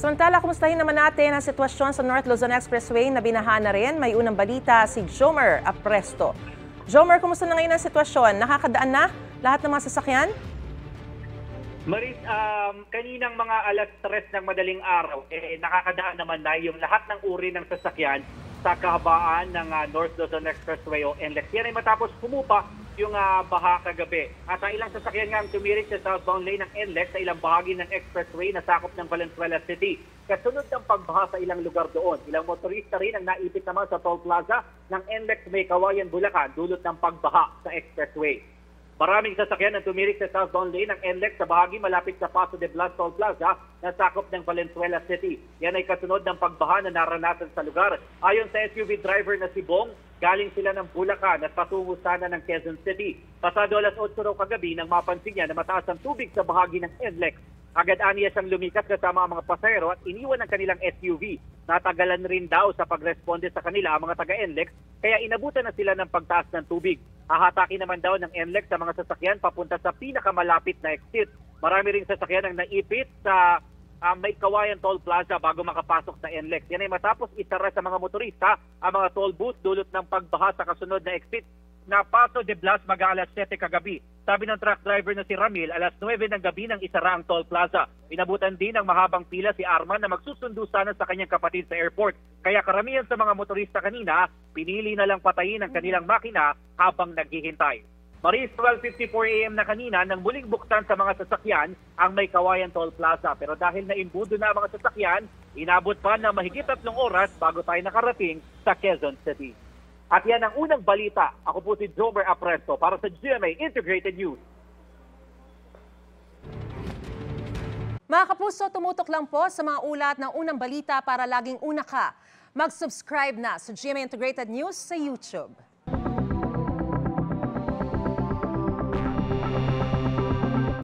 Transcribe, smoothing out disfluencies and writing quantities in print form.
Samantala, kumustahin naman natin ang sitwasyon sa North Luzon Expressway na binaha na rin. May unang balita si Jomer Apresto. Jomer, kumusta na ngayon ang sitwasyon? Nakakadaan na lahat ng mga sasakyan? Maris, kaninang mga alas 3 ng madaling araw, nakakadaan naman na yung lahat ng uri ng sasakyan sa kahabaan ng North Luzon Expressway o NLEX. Yan ay matapos humupa yung baha kagabi. At ilang sasakyan nga ang tumirik sa southbound lane ng NLEX sa ilang bahagi ng expressway na sakop ng Valenzuela City. Kasunod ng pagbaha sa ilang lugar doon, ilang motorista rin ang naipit naman sa toll plaza ng NLEX May Kawayan, Bulacan dulot ng pagbaha sa expressway. Maraming sasakyan ang tumirik sa southbound lane ng NLEX sa bahagi malapit sa Paso de Blas Toll Plaza na sakop ng Valenzuela City. Yan ay kasunod ng pagbaha na naranasan sa lugar. Ayon sa SUV driver na si Bong, galing sila ng Bulacan at patungo sana ng Quezon City. Pasado alas 8 raw kagabi nang mapansin niya na mataas ang tubig sa bahagi ng NLEX. Agad aniya siyang lumikas kasama ang mga pasahero at iniwan ang kanilang SUV. Natagalan rin daw sa pagresponde sa kanila ang mga taga-NLEX kaya inabutan na sila ng pagtaas ng tubig. Hahatakin naman daw ng NLEX sa mga sasakyan papunta sa pinakamalapit na exit. Marami ring sasakyan ang naipit sa May Kawayan Toll Plaza bago makapasok sa NLEX. Yan ay matapos isara sa mga motorista ang mga toll booth dulot ng pagbaha sa kasunod na exit na Paso de Blas mag-alas 7 kagabi. Sabi ng truck driver na si Ramil, alas 9 ng gabi nang isara ang toll plaza. Inabutan din ng mahabang pila si Arman na magsusundo sana sa kanyang kapatid sa airport. Kaya karamihan sa mga motorista kanina, pinili na lang patayin ang kanilang makina habang naghihintay. Maris, 12:54 AM na kanina nang muling buksan sa mga sasakyan ang May Kawayan Toll Plaza. Pero dahil naimbudo na ang mga sasakyan, inabot pa ng mahigit 3 oras bago tayo nakarating sa Quezon City. At yan ang unang balita. Ako po si Jomer Apresto para sa GMA Integrated News. Mga kapuso, tumutok lang po sa mga ulat ng unang balita para laging una ka. Mag-subscribe na sa GMA Integrated News sa YouTube.